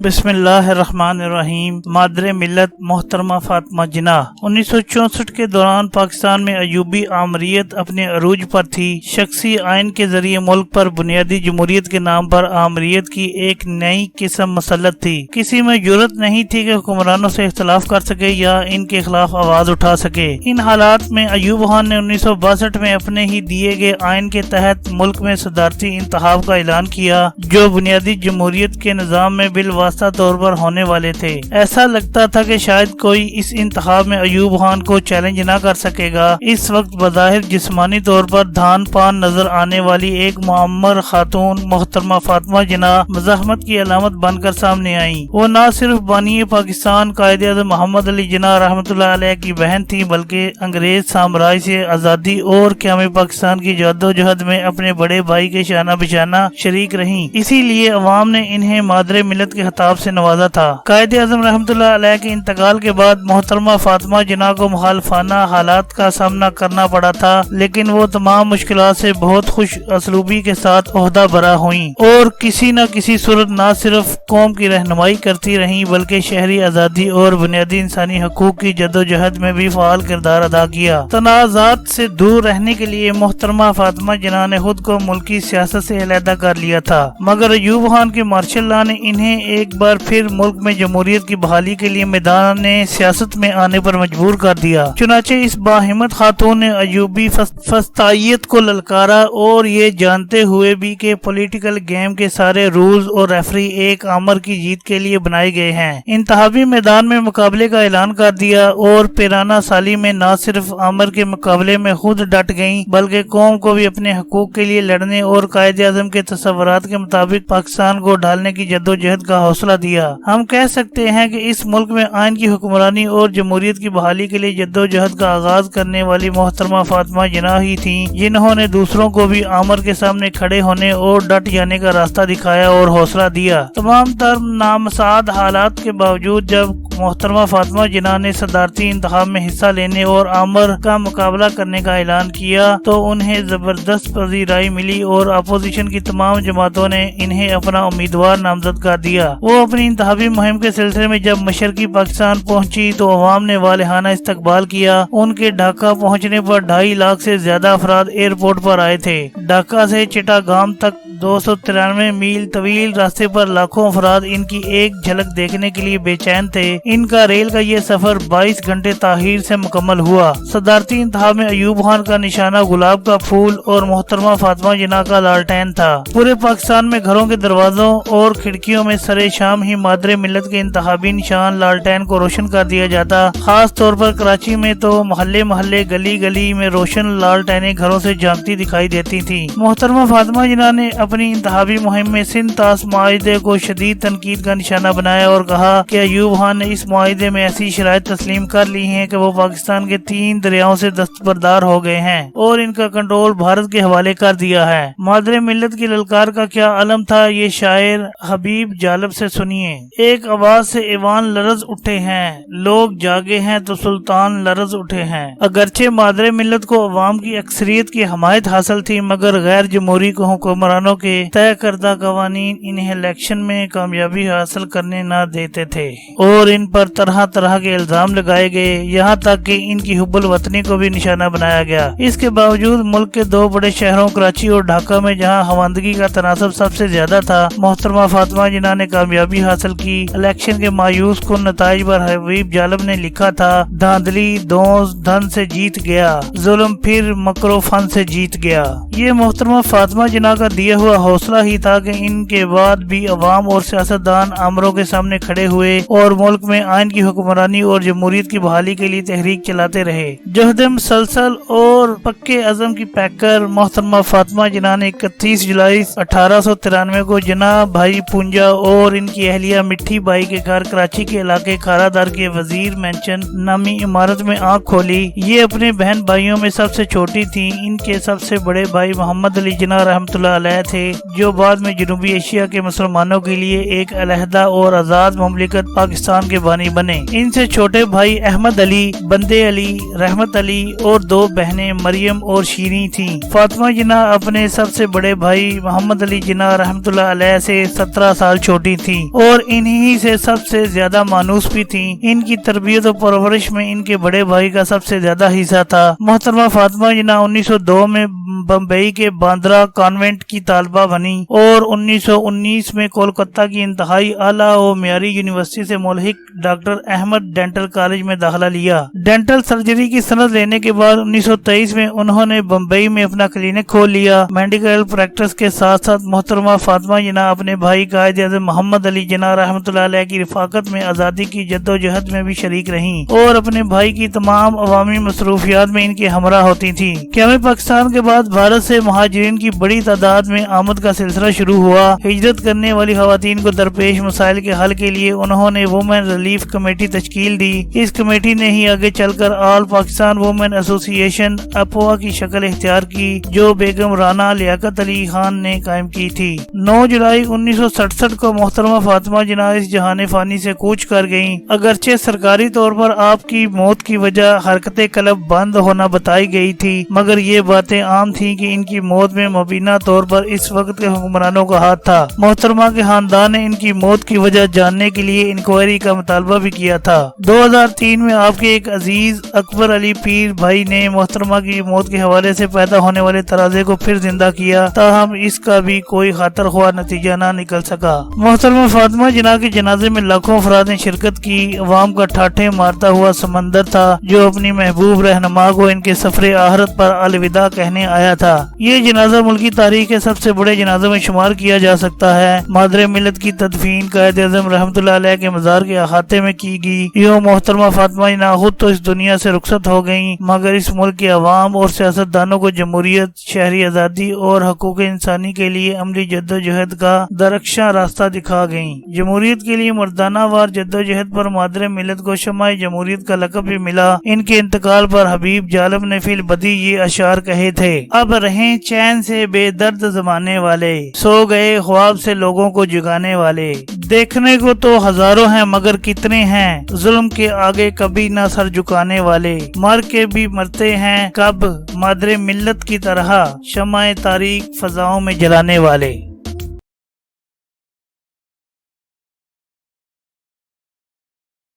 بسم اللہ الرحمن الرحیم۔ مادر ملت محترمہ فاطمہ جناح 1964 کے دوران پاکستان میں ایوبی آمریت اپنے عروج پر تھی۔ شخصی آئین کے ذریعے ملک پر بنیادی جمہوریت کے نام پر آمریت کی ایک نئی قسم مسلط تھی۔ کسی میں جرأت نہیں تھی کہ حکمرانوں سے اختلاف کر سکے یا ان کے خلاف آواز اٹھا سکے۔ ان حالات میں ایوب خان نے 1962 میں اپنے ہی دیے گئے آئین کے تحت ملک میں صدارتی انتخاب کا اعلان کیا، جو بنیادی جمہوریت کے نظام میں بالواسطہ طور پر ہونے والے تھے۔ ایسا لگتا تھا کہ شاید کوئی اس انتخاب میں ایوب خان کو چیلنج نہ کر سکے گا۔ اس وقت بظاہر جسمانی طور پر دھان پان نظر آنے والی ایک معمر خاتون محترمہ فاطمہ جناح مزاحمت کی علامت بن کر سامنے آئیں۔ وہ نہ صرف بانی پاکستان قائد اعظم محمد علی جناح رحمۃ اللہ علیہ کی بہن تھی، بلکہ انگریز سامراج سے آزادی اور قیام پاکستان کی جدوجہد میں اپنے بڑے بھائی کے شانہ بشانہ شریک رہیں۔ اسی لیے عوام نے انہیں مادر ملت کے خطاب سے نوازا تھا۔ قائد اعظم رحمۃ اللہ علیہ کے انتقال کے بعد محترمہ فاطمہ جناح کو مخالفانہ حالات کا سامنا کرنا پڑا تھا، لیکن وہ تمام مشکلات سے بہت خوش اسلوبی کے ساتھ عہدہ برا ہوئیں اور کسی نہ کسی صورت نہ صرف قوم کی رہنمائی کرتی رہیں بلکہ شہری آزادی اور بنیادی انسانی حقوق کی جدوجہد میں بھی فعال کردار ادا کیا۔ تنازعات سے دور رہنے کے لیے محترمہ فاطمہ جناح نے خود کو ملکی سیاست سے علیحدہ کر لیا تھا، مگر ایوب خان کے مارشل لا نے انہیں ایک بار پھر ملک میں جمہوریت کی بحالی کے لیے میدان سیاست میں آنے پر مجبور کر دیا۔ چنانچہ اس باہمت خاتون نے ایوبی فسطائیت کو للکارا، اور یہ جانتے ہوئے بھی کہ پولیٹیکل گیم کے سارے رولز اور ریفری ایک آمر کی جیت کے لیے بنائے گئے ہیں، انتخابی میدان میں مقابلے کا اعلان کر دیا اور پیرانہ سالی میں نہ صرف آمر کے مقابلے میں خود ڈٹ گئیں بلکہ قوم کو بھی اپنے حقوق کے لیے لڑنے اور قائد اعظم کے تصورات کے مطابق پاکستان کو ڈھالنے کی جدوجہد کا حوصلہ دیا۔ ہم کہہ سکتے ہیں کہ اس ملک میں آئین کی حکمرانی اور جمہوریت کی بحالی کے لیے جدوجہد کا آغاز کرنے والی محترمہ فاطمہ جناح ہی تھیں، جنہوں نے دوسروں کو بھی آمر کے سامنے کھڑے ہونے اور ڈٹ جانے کا راستہ دکھایا اور حوصلہ دیا۔ تمام تر نامساعد حالات کے باوجود جب محترمہ فاطمہ جناح نے صدارتی انتخاب میں حصہ لینے اور آمر کا مقابلہ کرنے کا اعلان کیا تو انہیں زبردست پذیرائی ملی اور اپوزیشن کی تمام جماعتوں نے انہیں اپنا امیدوار نامزد کر دیا۔ وہ اپنی انتخابی مہم کے سلسلے میں جب مشرقی پاکستان پہنچی تو عوام نے والہانہ استقبال کیا۔ ان کے ڈھاکہ پہنچنے پر 2.5 لاکھ سے زیادہ افراد ایئرپورٹ پر آئے تھے۔ ڈھاکہ سے چٹاگام تک 293 میل طویل راستے پر لاکھوں افراد ان کی ایک جھلک دیکھنے کے لیے بے چین تھے۔ ان کا ریل کا یہ سفر 22 گھنٹے تاخیر سے مکمل ہوا۔ صدارتی انتخاب میں ایوب خان کا نشانہ گلاب کا پھول اور محترمہ فاطمہ جناح کا لالٹین تھا۔ پورے پاکستان میں گھروں کے دروازوں اور کھڑکیوں میں سرے شام ہی مادر ملت کے انتخابی نشان لالٹین کو روشن کر دیا جاتا۔ خاص طور پر کراچی میں تو محلے محلے گلی گلی میں روشن لالٹینیں گھروں سے جھانکتی دکھائی دیتی تھیں۔ محترمہ فاطمہ جناح نے اپنی انتخابی مہم میں سندھ طاس معاہدے کو شدید تنقید کا نشانہ بنایا اور کہا کہ ایوب خان نے اس معاہدے میں ایسی شرائط تسلیم کر لی ہیں کہ وہ پاکستان کے 3 دریاؤں سے دستبردار ہو گئے ہیں اور ان کا کنٹرول بھارت کے حوالے کر دیا ہے۔ مادر ملت کی للکار کا کیا علم تھا، یہ شاعر حبیب جالب سے سنیے۔ ایک آواز سے ایوان لرز اٹھے ہیں، لوگ جاگے ہیں تو سلطان لرز اٹھے ہیں۔ اگرچہ مادر ملت کو عوام کی اکثریت کی حمایت حاصل تھی، مگر غیر جمہوری حکمرانوں کے طے کردہ قوانین انہیں الیکشن میں کامیابی حاصل کرنے نہ دیتے تھے اور ان پر طرح طرح کے الزام لگائے گئے، یہاں تک کہ ان کی حب الوطنی کو بھی نشانہ بنایا گیا۔ اس کے باوجود ملک کے 2 بڑے شہروں کراچی اور ڈھاکہ میں جہاں خواندگی کا تناسب سب سے زیادہ تھا، محترمہ فاطمہ جناح نے کامیابی حاصل کی۔ الیکشن کے مایوس کن نتائج پر حبیب جالب نے لکھا تھا، دھاندلی دوز دھن سے جیت گیا، ظلم پھر مکر و فن سے جیت گیا۔ یہ محترمہ فاطمہ جناح کا دیا ہوا حوصلہ ہی تھا کہ ان کے بعد بھی عوام اور سیاستدان آمروں کے سامنے کھڑے ہوئے اور ملک میں آئین کی حکمرانی اور جمہوریت کی بحالی کے لیے تحریک چلاتے رہے۔ جہد مسلسل اور پکے عزم کی پیکر محترمہ فاطمہ جناح نے 31 جولائی 1893 کو جناح بھائی پونجا اور ان کی اہلیہ مٹھی بائی کے گھر کراچی کے علاقے کھارا در کے وزیر مینشن نامی عمارت میں آنکھ کھولی۔ یہ اپنے بہن بھائیوں میں سب سے چھوٹی تھیں۔ ان کے سب سے بڑے بھائی محمد علی جناح رحمۃ اللہ علیہ تھے۔ تھے جو بعد میں جنوبی ایشیا کے مسلمانوں کے لیے ایک علیحدہ اور آزاد مملکت پاکستان کے بانی بنے۔ ان سے چھوٹے بھائی احمد علی، بندے علی، رحمت علی اور دو بہنیں مریم اور شیریں تھیں۔ فاطمہ جناح اپنے سب سے بڑے بھائی محمد علی جناح رحمۃ اللہ علیہ سے 17 سال چھوٹی تھیں اور انہی سے سب سے زیادہ مانوس بھی تھیں۔ ان کی تربیت و پرورش میں ان کے بڑے بھائی کا سب سے زیادہ حصہ تھا۔ محترمہ فاطمہ جناح 1902 میں بمبئی کے باندرا کانوینٹ کی طالبہ بنی اور 1919 میں کولکتہ کی انتہائی اعلیٰ و معیاری یونیورسٹی سے ملحق ڈاکٹر احمد ڈینٹل کالج میں داخلہ لیا۔ ڈینٹل سرجری کی سند لینے کے بعد 1923 میں انہوں نے بمبئی میں اپنا کلینک کھول لیا۔ میڈیکل پریکٹس کے ساتھ ساتھ محترمہ فاطمہ جناح اپنے بھائی قائد اعظم محمد علی جناح رحمۃ اللہ علیہ کی رفاقت میں آزادی کی جدوجہد میں بھی شریک رہیں اور اپنے بھائی کی تمام عوامی مصروفیات میں ان کے ہمراہ ہوتی تھیں۔ قیام پاکستان کے بعد بھارت سے مہاجرین کی بڑی تعداد میں آمد کا سلسلہ شروع ہوا۔ ہجرت کرنے والی خواتین کو درپیش مسائل کے حل کے لیے انہوں نے وومن ریلیف کمیٹی تشکیل دی۔ اس کمیٹی نے ہی آگے چل کر آل پاکستان وومن ایسوسی ایشن اپوا کی شکل اختیار کی جو بیگم رانا لیاقت علی خان نے قائم کی تھی۔ 9 جولائی 1967 کو محترمہ فاطمہ جناح اس جہان فانی سے کوچ کر گئیں۔ اگرچہ سرکاری طور پر آپ کی موت کی وجہ حرکت قلب بند ہونا بتائی گئی تھی مگر یہ باتیں عام تھیں کہ ان کی موت میں مبینہ طور پر اس وقت کے حکمرانوں کا ہاتھ تھا۔ محترمہ کے خاندان نے ان کی موت کی وجہ جاننے کے لیے انکوائری کا مطالبہ بھی کیا تھا۔ 2003 میں آپ کے ایک عزیز اکبر علی پیر بھائی نے محترمہ کی موت کے حوالے سے پیدا ہونے والے تنازع کو پھر زندہ کیا تاہم اس کا بھی کوئی خاطر خواہ نتیجہ نہ نکل سکا۔ محترمہ فاطمہ جناح کے جنازے میں لاکھوں افراد نے شرکت کی۔ عوام کا ٹھاٹھے مارتا ہوا سمندر تھا جو اپنی محبوب رہنما کو ان کے سفر آخرت پر الوداع کہنے آیا تھا۔ یہ جنازہ ملکی تاریخ کے سب سے بڑے جنازوں میں شمار کیا جا سکتا ہے۔ مادر ملت کی تدفین قائد اعظم رحمۃ اللہ علیہ کے مزار کے احاطے میں کی گئی۔ یوں محترمہ فاطمہ جناح خود تو اس دنیا سے رخصت ہو گئیں مگر اس ملک کے عوام اور سیاستدانوں کو جمہوریت، شہری آزادی اور حقوق انسانی کے لیے عملی جدوجہد کا درخشاں راستہ دکھا گئیں۔ جمہوریت کے لیے مردانہ وار جدوجہد پر مادر ملت کو شمع جمہوریت کا لقب بھی ملا۔ ان کے انتقال پر حبیب جالب نے فی البدی یہ اشعار کہے تھے: اب رہیں چین سے بے درد زمانے والے، سو گئے خواب سے لوگوں کو جگانے والے۔ دیکھنے کو تو ہزاروں ہیں مگر کتنے ہیں ظلم کے آگے کبھی نہ سر جھکانے والے۔ مر کے بھی مرتے ہیں کب مادر ملت کی طرح، شمع تاریخ فضاؤں میں جلانے والے۔